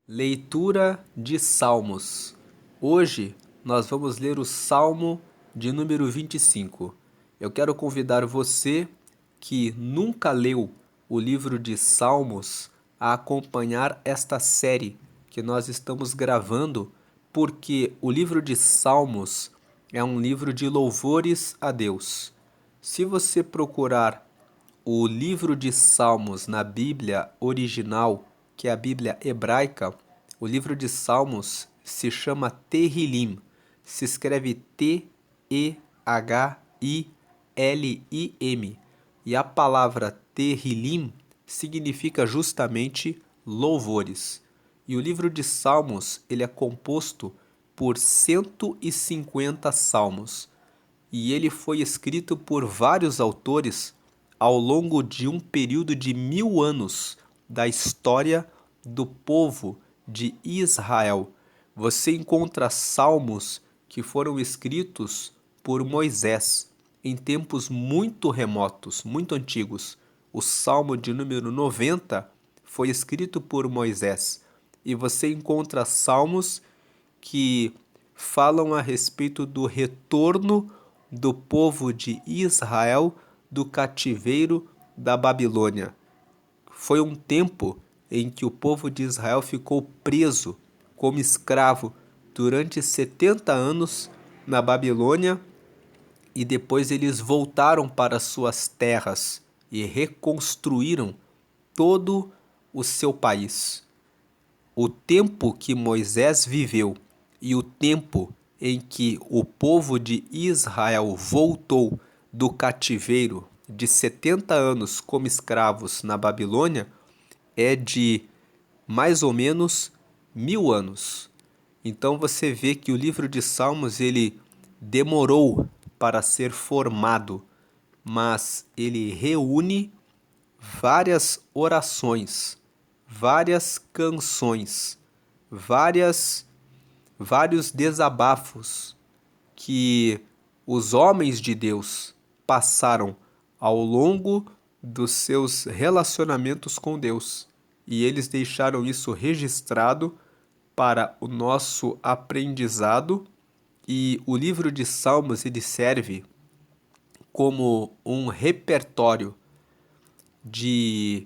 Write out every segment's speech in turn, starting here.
Leitura de Salmos. Hoje nós vamos ler o Salmo de número 25. Eu quero convidar você que nunca leu o livro de Salmos a acompanhar esta série que nós estamos gravando, porque o livro de Salmos é um livro de louvores a Deus. Se você procurar o livro de Salmos na Bíblia original, que é a Bíblia hebraica, o livro de Salmos se chama Tehillim. Se escreve Tehillim. E a palavra Tehillim significa justamente louvores. E o livro de Salmos, ele é composto por 150 salmos. E ele foi escrito por vários autores ao longo de um período de 1000 anos da história do povo de Israel. Você encontra salmos que foram escritos por Moisés em tempos muito remotos, muito antigos. O Salmo de número 90 foi escrito por Moisés. E você encontra salmos que falam a respeito do retorno do povo de Israel do cativeiro da Babilônia. Foi um tempo em que o povo de Israel ficou preso como escravo durante 70 anos na Babilônia e depois eles voltaram para suas terras e reconstruíram todo o seu país. O tempo que Moisés viveu e o tempo em que o povo de Israel voltou do cativeiro de 70 anos como escravos na Babilônia é de mais ou menos 1000 anos. Então você vê que o livro de Salmos ele demorou para ser formado, mas ele reúne várias orações, várias canções, vários desabafos que os homens de Deus passaram ao longo dos seus relacionamentos com Deus. E eles deixaram isso registrado para o nosso aprendizado. E o livro de Salmos ele serve como um repertório de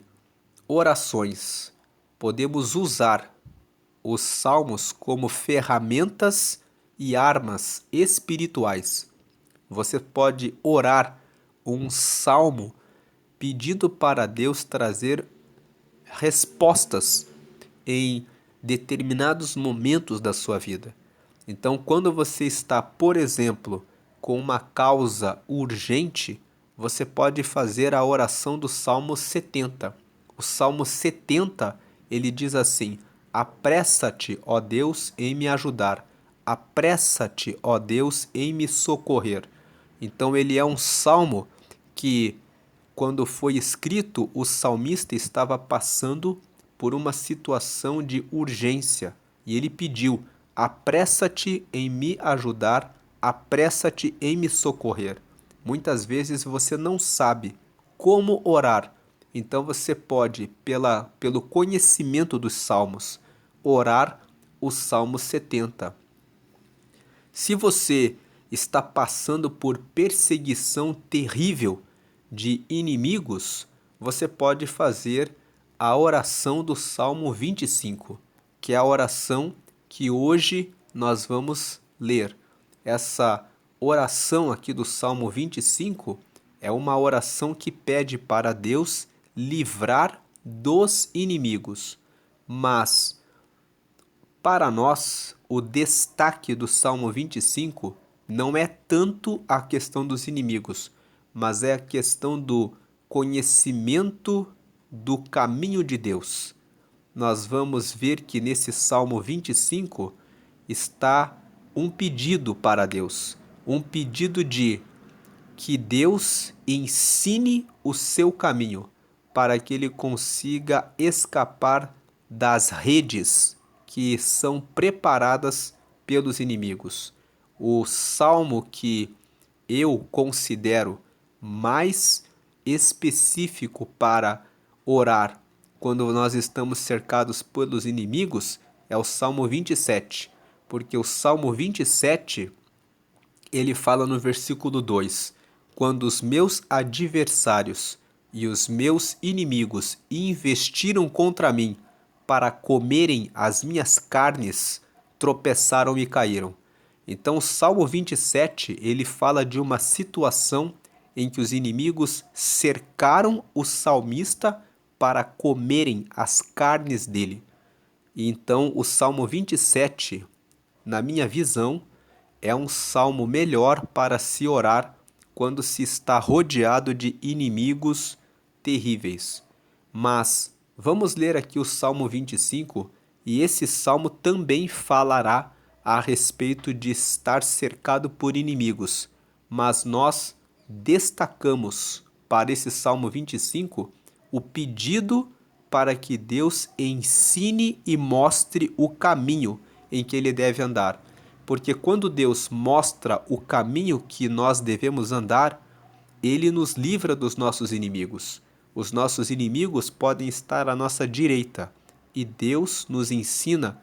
orações. Podemos usar os salmos como ferramentas e armas espirituais. Você pode orar um salmo pedindo para Deus trazer respostas em determinados momentos da sua vida. Então, quando você está, por exemplo, com uma causa urgente, você pode fazer a oração do Salmo 70. O Salmo 70, ele diz assim: apressa-te, ó Deus, em me ajudar. Apressa-te, ó Deus, em me socorrer. Então ele é um salmo que, quando foi escrito, o salmista estava passando por uma situação de urgência e ele pediu: apressa-te em me ajudar, apressa-te em me socorrer. Muitas vezes você não sabe como orar, então você pode, pelo conhecimento dos salmos, orar o Salmo 70. Se você está passando por perseguição terrível de inimigos, você pode fazer a oração do Salmo 25, que é a oração que hoje nós vamos ler. Essa oração aqui do Salmo 25 é uma oração que pede para Deus livrar dos inimigos. Mas, para nós, o destaque do Salmo 25 não é tanto a questão dos inimigos, mas é a questão do conhecimento do caminho de Deus. Nós vamos ver que nesse Salmo 25 está um pedido para Deus, um pedido de que Deus ensine o seu caminho para que ele consiga escapar das redes que são preparadas pelos inimigos. O salmo que eu considero mais específico para orar quando nós estamos cercados pelos inimigos é o Salmo 27, porque o Salmo 27, ele fala no versículo 2: quando os meus adversários e os meus inimigos investiram contra mim para comerem as minhas carnes, tropeçaram e caíram. Então, o Salmo 27, ele fala de uma situação em que os inimigos cercaram o salmista para comerem as carnes dele. E então, o Salmo 27, na minha visão, é um salmo melhor para se orar quando se está rodeado de inimigos terríveis. Mas vamos ler aqui o Salmo 25, e esse salmo também falará a respeito de estar cercado por inimigos. Mas nós destacamos para esse Salmo 25 o pedido para que Deus ensine e mostre o caminho em que ele deve andar. Porque quando Deus mostra o caminho que nós devemos andar, ele nos livra dos nossos inimigos. Os nossos inimigos podem estar à nossa direita e Deus nos ensina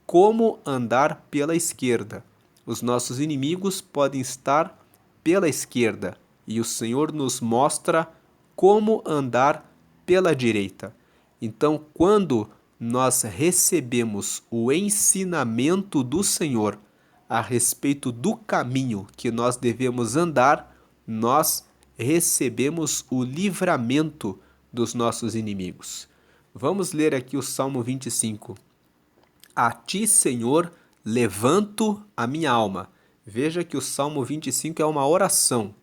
como andar pela esquerda. Os nossos inimigos podem estar pela esquerda e o Senhor nos mostra como andar pela direita. Então, quando nós recebemos o ensinamento do Senhor a respeito do caminho que nós devemos andar, nós recebemos o livramento dos nossos inimigos. Vamos ler aqui o Salmo 25. A ti, Senhor, levanto a minha alma. Veja que o Salmo 25 é uma oração.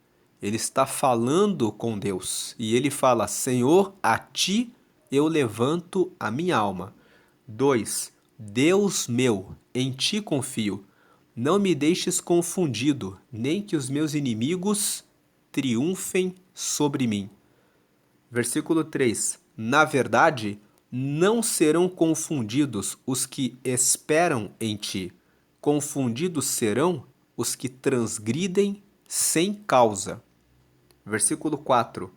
Ele está falando com Deus. E ele fala: Senhor, a ti eu levanto a minha alma. 2. Deus meu, em ti confio. Não me deixes confundido, nem que os meus inimigos triunfem sobre mim. Versículo 3. Na verdade, não serão confundidos os que esperam em ti. Confundidos serão os que transgridem sem causa. Versículo 4.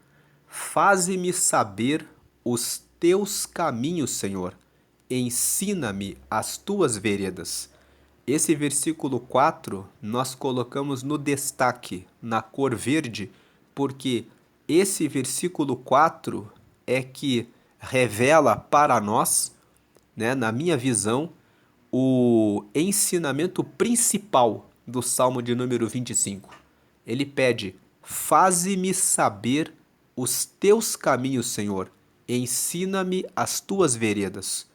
Faze-me saber os teus caminhos, Senhor. Ensina-me as tuas veredas. Esse versículo 4 nós colocamos no destaque, na cor verde, porque esse versículo 4 é que revela para nós, né, na minha visão, o ensinamento principal do Salmo de número 25. Ele pede: faze-me saber os teus caminhos, Senhor. Ensina-me as tuas veredas.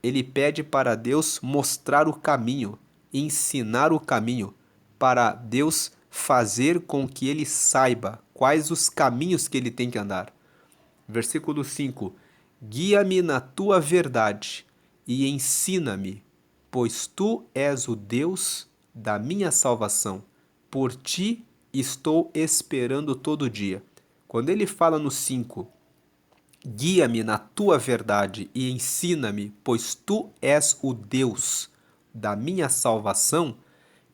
Ele pede para Deus mostrar o caminho, ensinar o caminho, para Deus fazer com que ele saiba quais os caminhos que ele tem que andar. Versículo 5. Guia-me na tua verdade e ensina-me, pois tu és o Deus da minha salvação. Por ti estou esperando todo dia. Quando ele fala no 5, guia-me na tua verdade e ensina-me, pois tu és o Deus da minha salvação,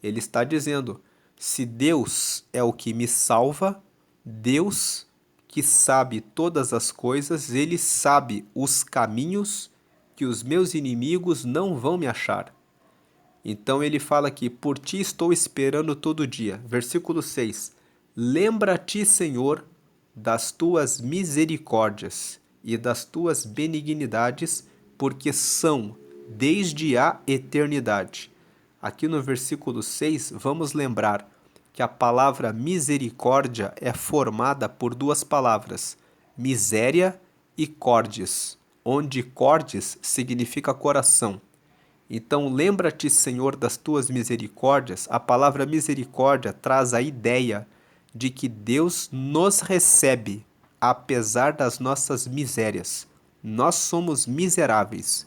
ele está dizendo: se Deus é o que me salva, Deus que sabe todas as coisas, ele sabe os caminhos que os meus inimigos não vão me achar. Então ele fala aqui: por ti estou esperando todo dia. Versículo 6. Lembra-te, Senhor, das tuas misericórdias e das tuas benignidades, porque são desde a eternidade. Aqui no versículo 6, vamos lembrar que a palavra misericórdia é formada por duas palavras, miséria e cordes, onde cordes significa coração. Então, lembra-te, Senhor, das tuas misericórdias. A palavra misericórdia traz a ideia de que Deus nos recebe, apesar das nossas misérias. Nós somos miseráveis,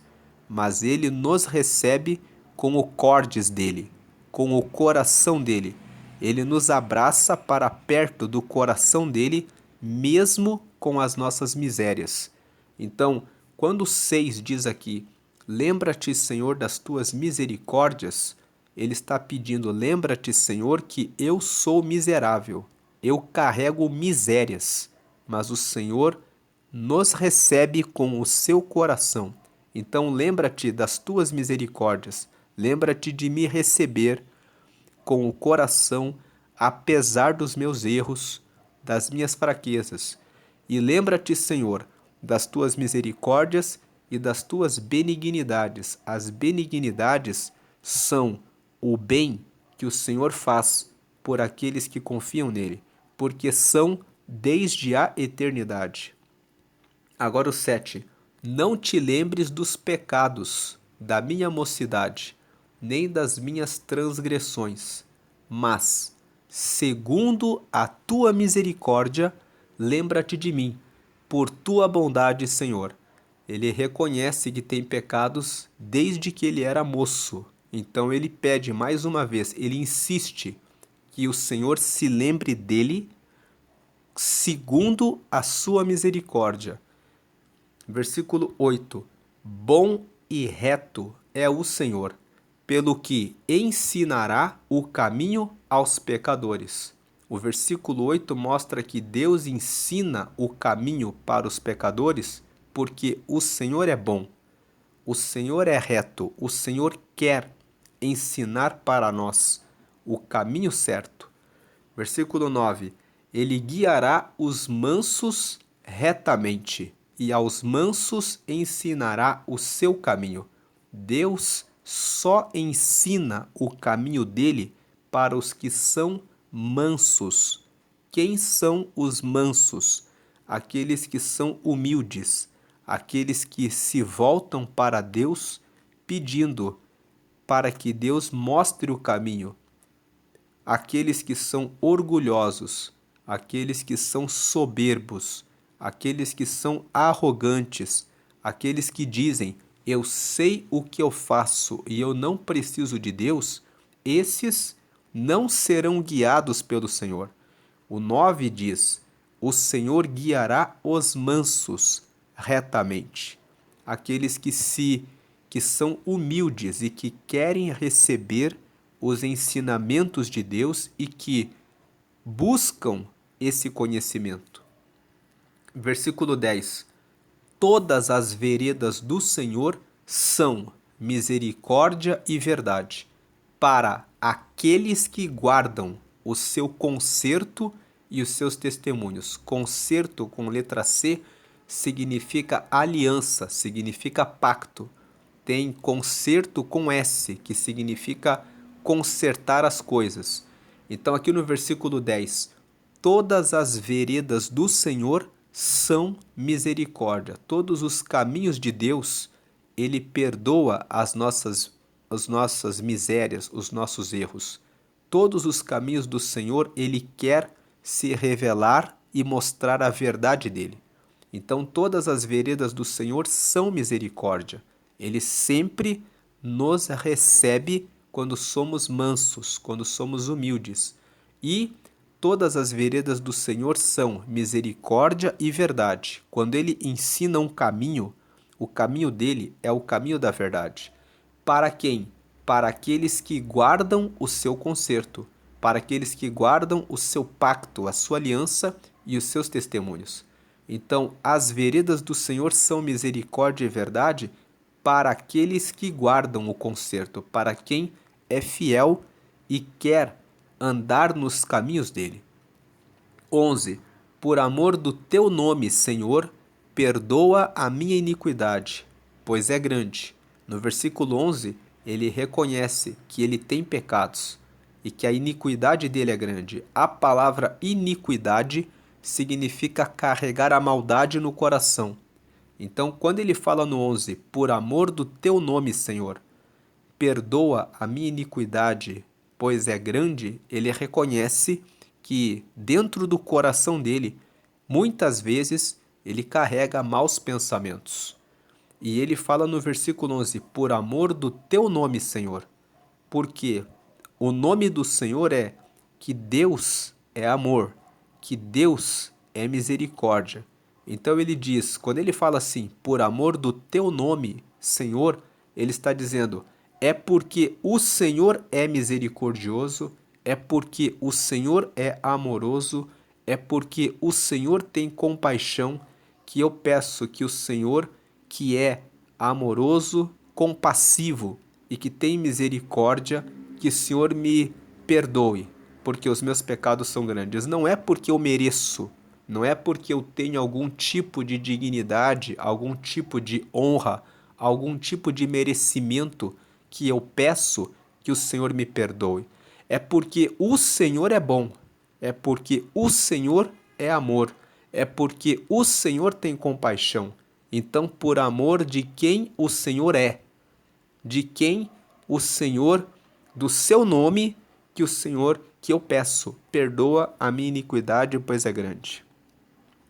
mas Ele nos recebe com o cordes dele, com o coração dele. Ele nos abraça para perto do coração dele, mesmo com as nossas misérias. Então, quando o 6 diz aqui: lembra-te, Senhor, das tuas misericórdias, ele está pedindo: lembra-te, Senhor, que eu sou miserável, eu carrego misérias, mas o Senhor nos recebe com o seu coração. Então lembra-te das tuas misericórdias, lembra-te de me receber com o coração, apesar dos meus erros, das minhas fraquezas. E lembra-te, Senhor, das tuas misericórdias e das tuas benignidades. As benignidades são o bem que o Senhor faz por aqueles que confiam nele, porque são desde a eternidade. Agora o 7. Não te lembres dos pecados da minha mocidade, nem das minhas transgressões, mas, segundo a tua misericórdia, lembra-te de mim, por tua bondade, Senhor. Ele reconhece que tem pecados desde que ele era moço. Então ele pede mais uma vez, ele insiste que o Senhor se lembre dele segundo a sua misericórdia. Versículo 8. Bom e reto é o Senhor, pelo que ensinará o caminho aos pecadores. O versículo 8 mostra que Deus ensina o caminho para os pecadores porque o Senhor é bom, o Senhor é reto, o Senhor quer ensinar para nós o caminho certo. Versículo 9. Ele guiará os mansos retamente, e aos mansos ensinará o seu caminho. Deus só ensina o caminho dele para os que são mansos. Quem são os mansos? Aqueles que são humildes, aqueles que se voltam para Deus pedindo para que Deus mostre o caminho. Aqueles que são orgulhosos, aqueles que são soberbos, aqueles que são arrogantes, aqueles que dizem, eu sei o que eu faço e eu não preciso de Deus, esses não serão guiados pelo Senhor. O 9 diz, o Senhor guiará os mansos retamente, aqueles que são humildes e que querem receber os ensinamentos de Deus e que buscam esse conhecimento. Versículo 10. Todas as veredas do Senhor são misericórdia e verdade, para aqueles que guardam o seu concerto e os seus testemunhos. Concerto com letra C significa aliança, significa pacto. Tem concerto com S, que significa consertar as coisas. Então, aqui no versículo 10, todas as veredas do Senhor são misericórdia. Todos os caminhos de Deus, ele perdoa as nossas misérias, os nossos erros. Todos os caminhos do Senhor, ele quer se revelar e mostrar a verdade dele. Então, todas as veredas do Senhor são misericórdia. Ele sempre nos recebe quando somos mansos, quando somos humildes. E todas as veredas do Senhor são misericórdia e verdade. Quando ele ensina um caminho, o caminho dele é o caminho da verdade. Para quem? Para aqueles que guardam o seu concerto, para aqueles que guardam o seu pacto, a sua aliança e os seus testemunhos. Então, as veredas do Senhor são misericórdia e verdade para aqueles que guardam o concerto, para quem é fiel e quer andar nos caminhos dele. 11. Por amor do teu nome, Senhor, perdoa a minha iniquidade, pois é grande. No versículo 11, ele reconhece que ele tem pecados e que a iniquidade dele é grande. A palavra iniquidade significa carregar a maldade no coração. Então, quando ele fala no 11, por amor do teu nome, Senhor, perdoa a minha iniquidade, pois é grande, ele reconhece que dentro do coração dele, muitas vezes, ele carrega maus pensamentos. E ele fala no versículo 11, por amor do teu nome, Senhor. Porque o nome do Senhor é que Deus é amor, que Deus é misericórdia. Então ele diz, quando ele fala assim, por amor do teu nome, Senhor, ele está dizendo, é porque o Senhor é misericordioso, é porque o Senhor é amoroso, é porque o Senhor tem compaixão, que eu peço que o Senhor, que é amoroso, compassivo e que tem misericórdia, que o Senhor me perdoe, porque os meus pecados são grandes. Não é porque eu mereço, não é porque eu tenho algum tipo de dignidade, algum tipo de honra, algum tipo de merecimento que eu peço que o Senhor me perdoe. É porque o Senhor é bom, é porque o Senhor é amor, é porque o Senhor tem compaixão. Então, por amor de quem o Senhor é, de quem o Senhor, do seu nome, que o Senhor, que eu peço, perdoa a minha iniquidade, pois é grande.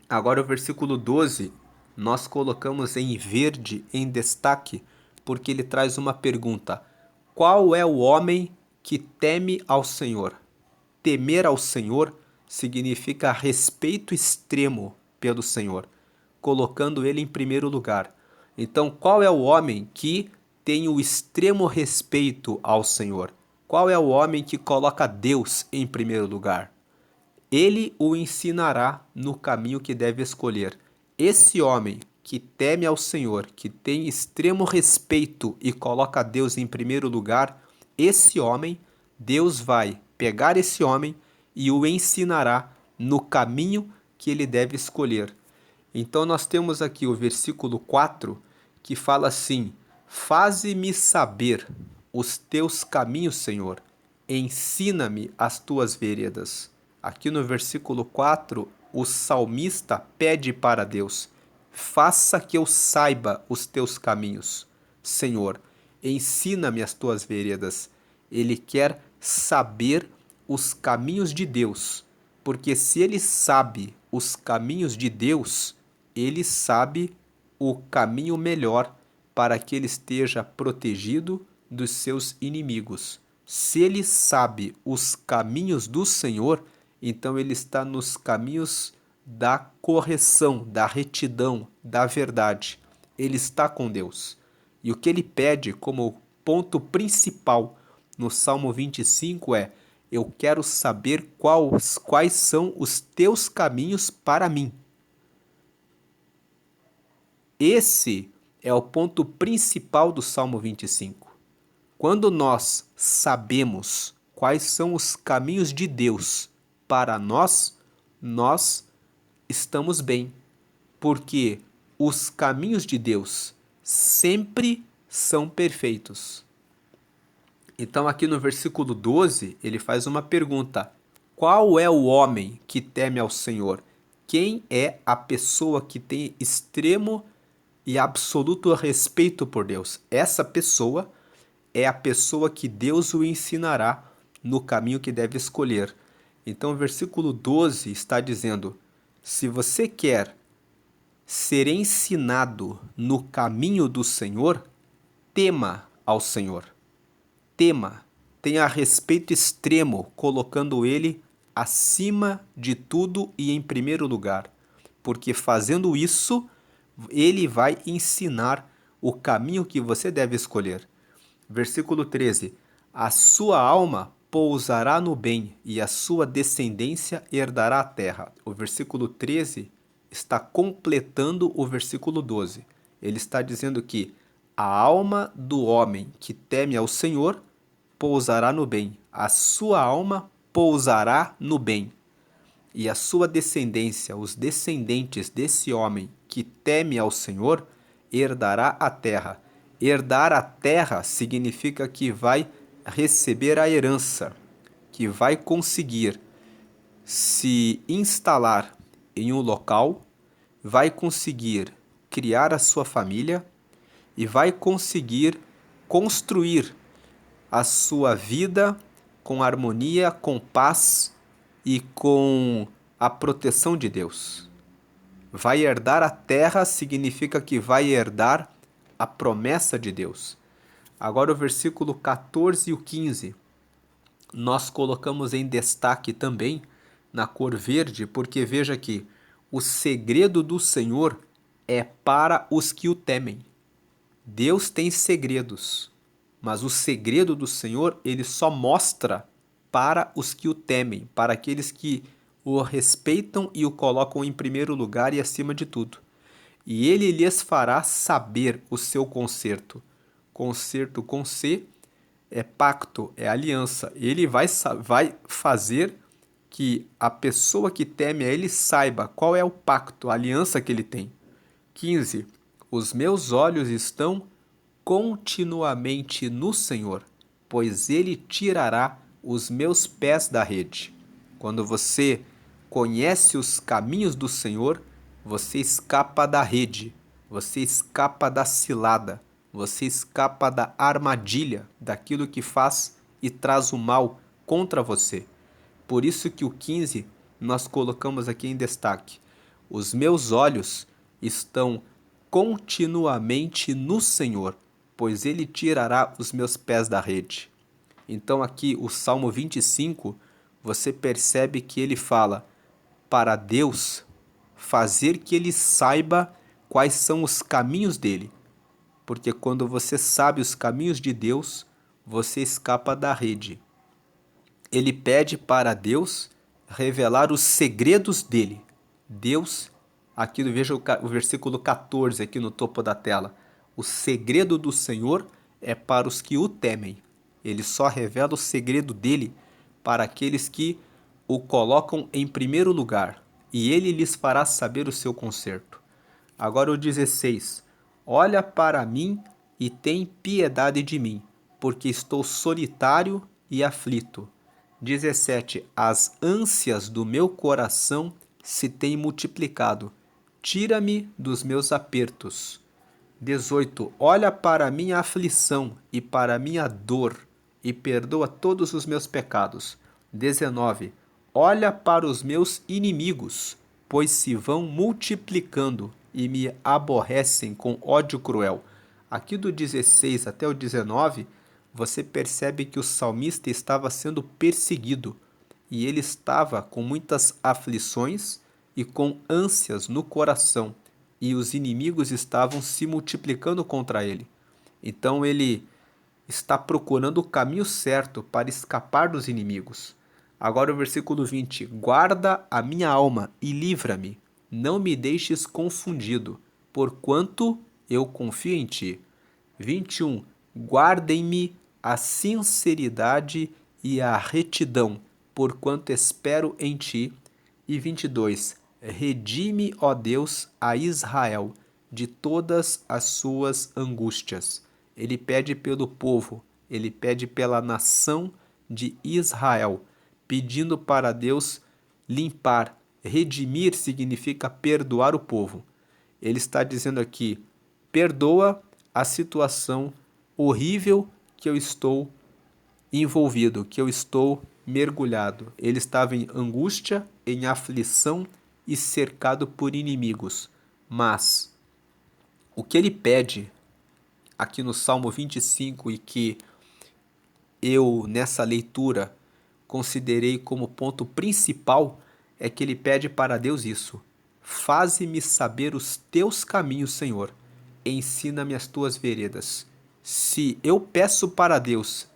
Agora o versículo 12, nós colocamos em verde, em destaque, porque ele traz uma pergunta: qual é o homem que teme ao Senhor? Temer ao Senhor significa respeito extremo pelo Senhor, colocando ele em primeiro lugar. Então, qual é o homem que tem o extremo respeito ao Senhor? Qual é o homem que coloca Deus em primeiro lugar? Ele o ensinará no caminho que deve escolher. Esse homem que teme ao Senhor, que tem extremo respeito e coloca Deus em primeiro lugar, esse homem, Deus vai pegar esse homem e o ensinará no caminho que ele deve escolher. Então nós temos aqui o versículo 4 que fala assim: Faze-me saber os teus caminhos, Senhor, ensina-me as tuas veredas. Aqui no versículo 4, o salmista pede para Deus: faça que eu saiba os teus caminhos. Senhor, ensina-me as tuas veredas. Ele quer saber os caminhos de Deus, porque se ele sabe os caminhos de Deus, ele sabe o caminho melhor para que ele esteja protegido dos seus inimigos. Se ele sabe os caminhos do Senhor, então ele está nos caminhos da correção, da retidão, da verdade. Ele está com Deus. E o que ele pede como ponto principal no Salmo 25 é: eu quero saber quais são os teus caminhos para mim. Esse é o ponto principal do Salmo 25. Quando nós sabemos quais são os caminhos de Deus para nós, nós estamos bem, porque os caminhos de Deus sempre são perfeitos. Então, aqui no versículo 12, ele faz uma pergunta: qual é o homem que teme ao Senhor? Quem é a pessoa que tem extremo e absoluto respeito por Deus? Essa pessoa é a pessoa que Deus o ensinará no caminho que deve escolher. Então, o versículo 12 está dizendo: se você quer ser ensinado no caminho do Senhor, tema ao Senhor. Tema, tenha respeito extremo, colocando ele acima de tudo e em primeiro lugar, porque fazendo isso, ele vai ensinar o caminho que você deve escolher. Versículo 13: a sua alma pousará no bem e a sua descendência herdará a terra. O versículo 13 está completando o versículo 12. Ele está dizendo que a alma do homem que teme ao Senhor pousará no bem, a sua alma pousará no bem, e a sua descendência, os descendentes desse homem que teme ao Senhor, herdará a terra. Herdar a terra significa que vai receber a herança, que vai conseguir se instalar em um local, vai conseguir criar a sua família e vai conseguir construir a sua vida com harmonia, com paz e com a proteção de Deus. Vai herdar a terra significa que vai herdar a promessa de Deus. Agora o versículo 14 e o 15 nós colocamos em destaque também na cor verde, porque veja que o segredo do Senhor é para os que o temem. Deus tem segredos, mas o segredo do Senhor ele só mostra para os que o temem, para aqueles que o respeitam e o colocam em primeiro lugar e acima de tudo. e ele lhes fará saber o seu conserto. Conserto com C é pacto, é aliança. Ele vai fazer que a pessoa que teme a ele saiba qual é o pacto, a aliança que ele tem. 15. Os meus olhos estão continuamente no Senhor, pois ele tirará os meus pés da rede. Quando você conhece os caminhos do Senhor, você escapa da rede, você escapa da cilada, você escapa da armadilha, daquilo que faz e traz o mal contra você. Por isso que o 15 nós colocamos aqui em destaque. Os meus olhos estão continuamente no Senhor, pois ele tirará os meus pés da rede. Então aqui o Salmo 25, você percebe que ele fala para Deus fazer que ele saiba quais são os caminhos dele. Porque quando você sabe os caminhos de Deus, você escapa da rede. Ele pede para Deus revelar os segredos dele. Deus, aqui veja o versículo 14 aqui no topo da tela. O segredo do Senhor é para os que o temem. Ele só revela o segredo dele para aqueles que o colocam em primeiro lugar, e ele lhes fará saber o seu conserto. Agora o 16. Olha para mim e tem piedade de mim, porque estou solitário e aflito. 17. As ânsias do meu coração se têm multiplicado. Tira-me dos meus apertos. 18. Olha para a minha aflição e para a minha dor, e perdoa todos os meus pecados. 19. Olha para os meus inimigos, pois se vão multiplicando e me aborrecem com ódio cruel. Aqui do 16 até o 19, você percebe que o salmista estava sendo perseguido e ele estava com muitas aflições e com ânsias no coração, e os inimigos estavam se multiplicando contra ele. Então ele está procurando o caminho certo para escapar dos inimigos. Agora o versículo 20. Guarda a minha alma e livra-me, não me deixes confundido, porquanto eu confio em ti. 21. Guardem-me a sinceridade e a retidão, porquanto espero em ti. E 22. Redime, ó Deus, a Israel de todas as suas angústias. Ele pede pelo povo, ele pede pela nação de Israel, pedindo para Deus limpar. Redimir significa perdoar o povo. Ele está dizendo aqui: perdoa a situação horrível que eu estou envolvido, que eu estou mergulhado. Ele estava em angústia, em aflição e cercado por inimigos. Mas o que ele pede aqui no Salmo 25 e que eu, nessa leitura, considerei como ponto principal é que ele pede para Deus isso: faze-me saber os teus caminhos, Senhor, ensina-me as tuas veredas. Se eu peço para Deus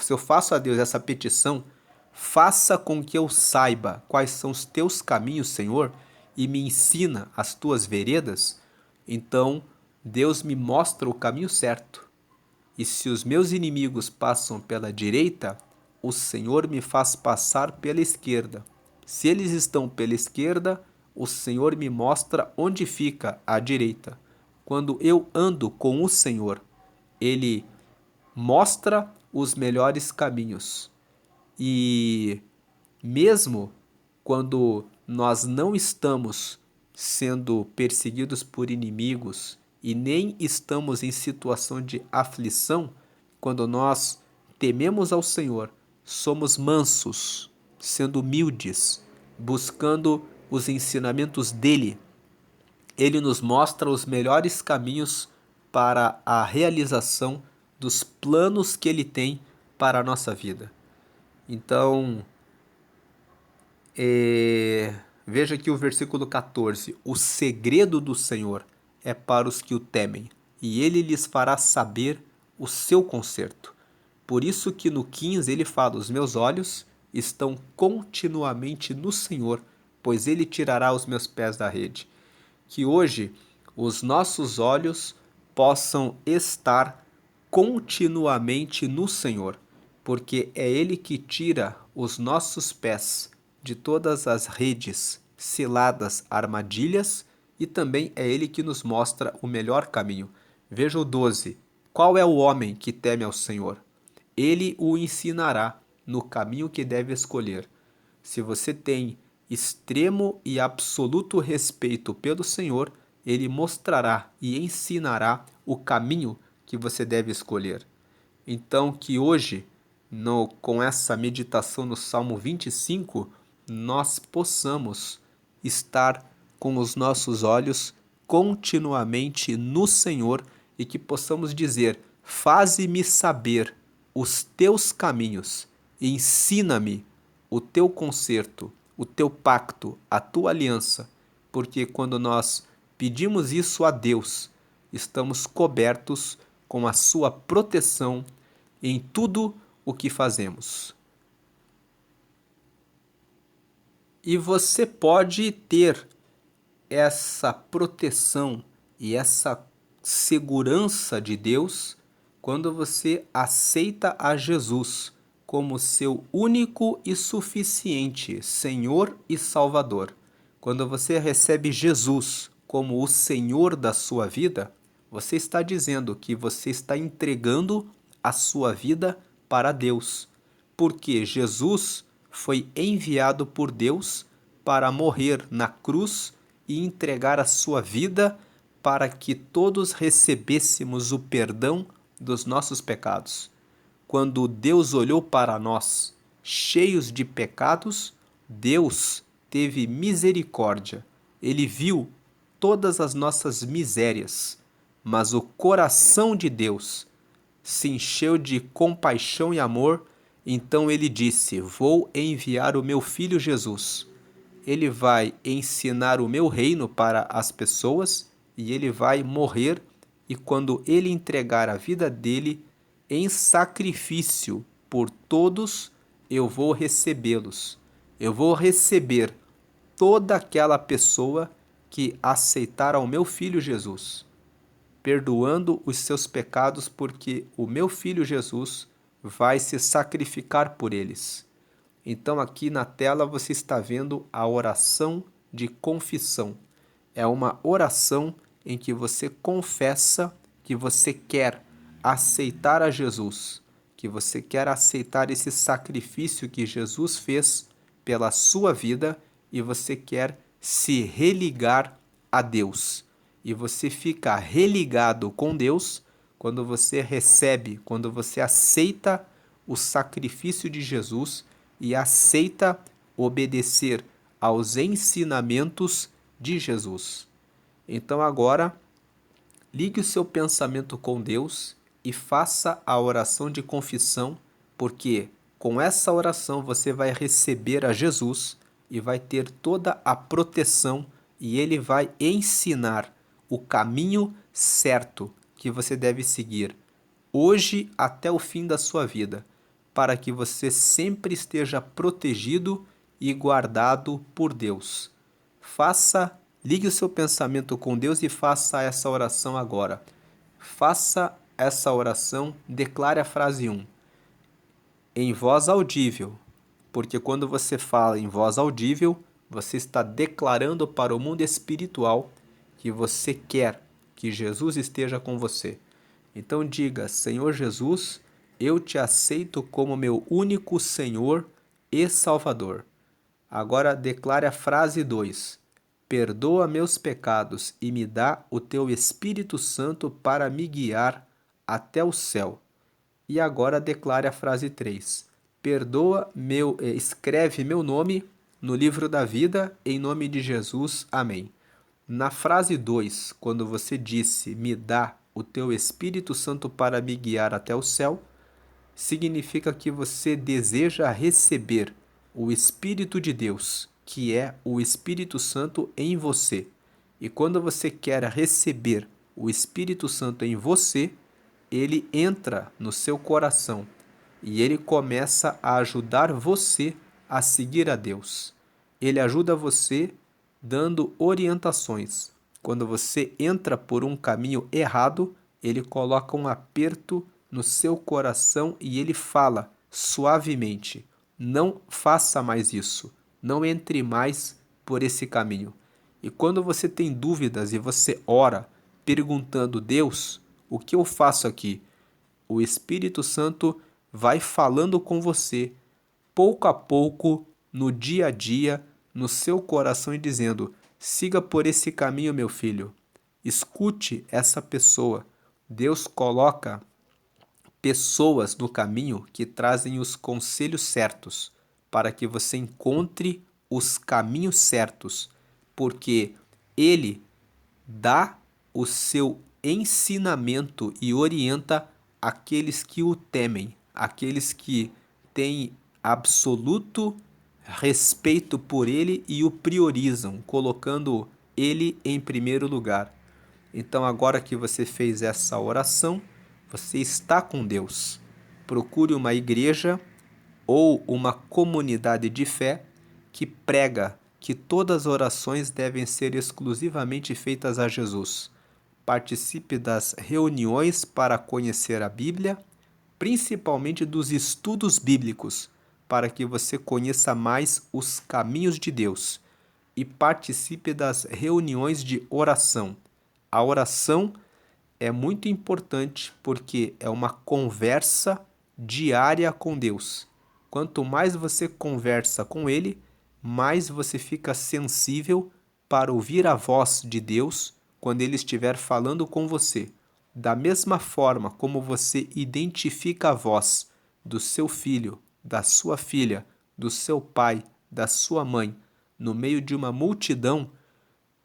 se eu faço a Deus essa petição, faça com que eu saiba quais são os teus caminhos, Senhor, e me ensina as tuas veredas, então Deus me mostra o caminho certo. E se os meus inimigos passam pela direita, o Senhor me faz passar pela esquerda. Se eles estão pela esquerda, o Senhor me mostra onde fica a direita. Quando eu ando com o Senhor, Ele mostra os melhores caminhos. E mesmo quando nós não estamos sendo perseguidos por inimigos e nem estamos em situação de aflição, quando nós tememos ao Senhor, somos mansos, sendo humildes, buscando os ensinamentos dele. Ele nos mostra os melhores caminhos para a realização dos planos que ele tem para a nossa vida. Então, veja aqui o versículo 14. O segredo do Senhor é para os que o temem, e ele lhes fará saber o seu conserto. Por isso que no 15 ele fala: os meus olhos estão continuamente no Senhor, pois ele tirará os meus pés da rede. que hoje os nossos olhos possam estar continuamente no Senhor, porque é Ele que tira os nossos pés de todas as redes, ciladas, armadilhas, e também é Ele que nos mostra o melhor caminho. Veja o 12. Qual é o homem que teme ao Senhor? Ele o ensinará no caminho que deve escolher. Se você tem extremo e absoluto respeito pelo Senhor, Ele mostrará e ensinará o caminho que você deve escolher. Então, que hoje, com essa meditação no Salmo 25, nós possamos estar com os nossos olhos continuamente no Senhor e que possamos dizer: faze-me saber os teus caminhos, ensina-me o teu conserto, o teu pacto, a tua aliança, porque quando nós pedimos isso a Deus, estamos cobertos com a sua proteção em tudo o que fazemos. E você pode ter essa proteção e essa segurança de Deus quando você aceita a Jesus como seu único e suficiente Senhor e Salvador. Quando você recebe Jesus como o Senhor da sua vida, você está dizendo que você está entregando a sua vida para Deus, porque Jesus foi enviado por Deus para morrer na cruz e entregar a sua vida para que todos recebêssemos o perdão dos nossos pecados. Quando Deus olhou para nós, cheios de pecados, Deus teve misericórdia. Ele viu todas as nossas misérias, mas o coração de Deus se encheu de compaixão e amor. Então ele disse: vou enviar o meu filho Jesus. Ele vai ensinar o meu reino para as pessoas e ele vai morrer, e quando ele entregar a vida dele em sacrifício por todos, eu vou recebê-los. Eu vou receber toda aquela pessoa que aceitar ao meu filho Jesus, perdoando os seus pecados, porque o meu filho Jesus vai se sacrificar por eles. Então aqui na tela você está vendo a oração de confissão. É uma oração em que você confessa que você quer aceitar a Jesus, que você quer aceitar esse sacrifício que Jesus fez pela sua vida e você quer se religar a Deus. E você fica religado com Deus quando você recebe, quando você aceita o sacrifício de Jesus e aceita obedecer aos ensinamentos de Jesus. Então agora, ligue o seu pensamento com Deus e faça a oração de confissão, porque com essa oração você vai receber a Jesus e vai ter toda a proteção e ele vai ensinar o caminho certo que você deve seguir hoje até o fim da sua vida, para que você sempre esteja protegido e guardado por Deus. Ligue o seu pensamento com Deus e faça essa oração agora. Faça essa oração, declare a frase 1 em voz audível, porque quando você fala em voz audível, você está declarando para o mundo espiritual que você quer que Jesus esteja com você. Então diga: Senhor Jesus, eu te aceito como meu único Senhor e Salvador. Agora declare a frase 2. Perdoa meus pecados e me dá o teu Espírito Santo para me guiar até o céu. E agora declare a frase 3. Escreve meu nome no livro da vida, em nome de Jesus. Amém. Na frase 2, quando você disse, me dá o teu Espírito Santo para me guiar até o céu, significa que você deseja receber o Espírito de Deus, que é o Espírito Santo em você. E quando você quer receber o Espírito Santo em você, ele entra no seu coração e ele começa a ajudar você a seguir a Deus. Ele ajuda você dando orientações. Quando você entra por um caminho errado, ele coloca um aperto no seu coração e ele fala suavemente: não faça mais isso, não entre mais por esse caminho. E quando você tem dúvidas e você ora perguntando: Deus, o que eu faço aqui? O Espírito Santo vai falando com você, pouco a pouco, no dia a dia, no seu coração e dizendo: siga por esse caminho, meu filho. Escute essa pessoa. Deus coloca pessoas no caminho que trazem os conselhos certos para que você encontre os caminhos certos, porque Ele dá o seu ensinamento e orienta aqueles que o temem, aqueles que têm absoluto respeito por ele e o priorizam, colocando ele em primeiro lugar. Então, agora que você fez essa oração, você está com Deus. Procure uma igreja ou uma comunidade de fé que prega que todas as orações devem ser exclusivamente feitas a Jesus. Participe das reuniões para conhecer a Bíblia, principalmente dos estudos bíblicos, para que você conheça mais os caminhos de Deus. E participe das reuniões de oração. A oração é muito importante porque é uma conversa diária com Deus. Quanto mais você conversa com Ele, mais você fica sensível para ouvir a voz de Deus quando Ele estiver falando com você. Da mesma forma como você identifica a voz do seu filho, da sua filha, do seu pai, da sua mãe, no meio de uma multidão,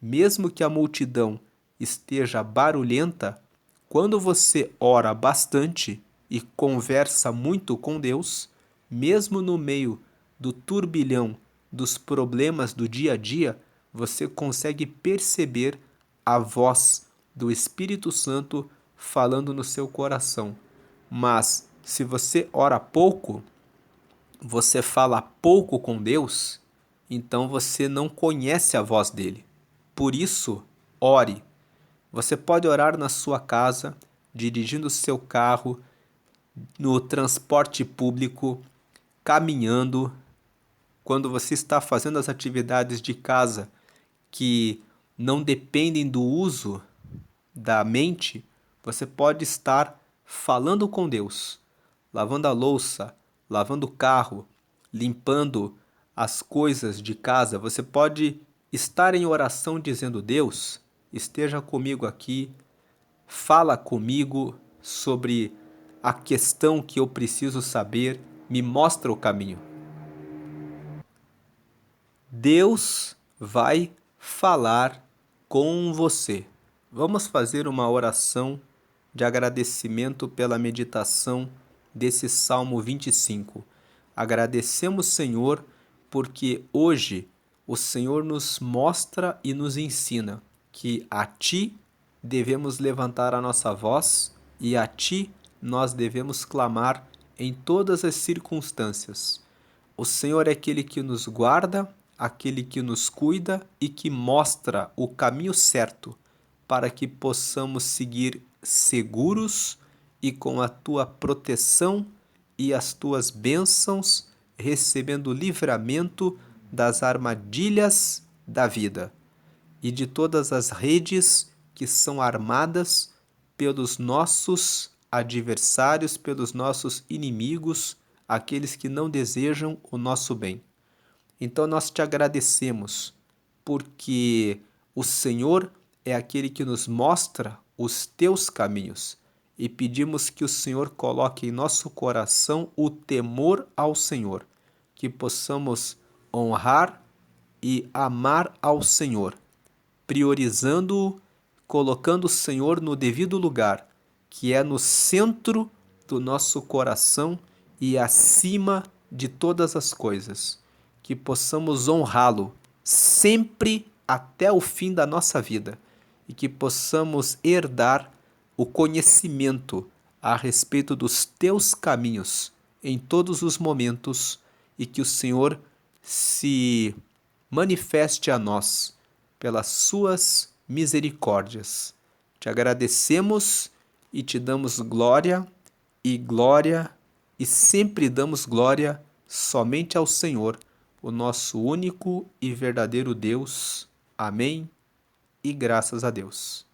mesmo que a multidão esteja barulhenta, quando você ora bastante e conversa muito com Deus, mesmo no meio do turbilhão dos problemas do dia a dia, você consegue perceber a voz do Espírito Santo falando no seu coração. Mas se você ora pouco, você fala pouco com Deus, então você não conhece a voz dele. Por isso, ore. Você pode orar na sua casa, dirigindo o seu carro, no transporte público, caminhando, quando você está fazendo as atividades de casa que não dependem do uso da mente, você pode estar falando com Deus, lavando a louça, lavando o carro, limpando as coisas de casa. Você pode estar em oração dizendo: Deus, esteja comigo aqui, fala comigo sobre a questão que eu preciso saber, me mostra o caminho. Deus vai falar com você. Vamos fazer uma oração de agradecimento pela meditação desse Salmo 25. Agradecemos, Senhor, porque hoje o Senhor nos mostra e nos ensina que a Ti devemos levantar a nossa voz e a Ti nós devemos clamar em todas as circunstâncias. O Senhor é aquele que nos guarda, aquele que nos cuida e que mostra o caminho certo para que possamos seguir seguros e com a tua proteção e as tuas bênçãos, recebendo livramento das armadilhas da vida e de todas as redes que são armadas pelos nossos adversários, pelos nossos inimigos, aqueles que não desejam o nosso bem. Então nós te agradecemos, porque o Senhor é aquele que nos mostra os teus caminhos e pedimos que o Senhor coloque em nosso coração o temor ao Senhor, que possamos honrar e amar ao Senhor, priorizando-o, colocando o Senhor no devido lugar, que é no centro do nosso coração e acima de todas as coisas. Que possamos honrá-lo sempre até o fim da nossa vida e que possamos herdar o conhecimento a respeito dos teus caminhos em todos os momentos e que o Senhor se manifeste a nós pelas suas misericórdias. Te agradecemos e te damos glória e sempre damos glória somente ao Senhor, o nosso único e verdadeiro Deus. Amém e graças a Deus.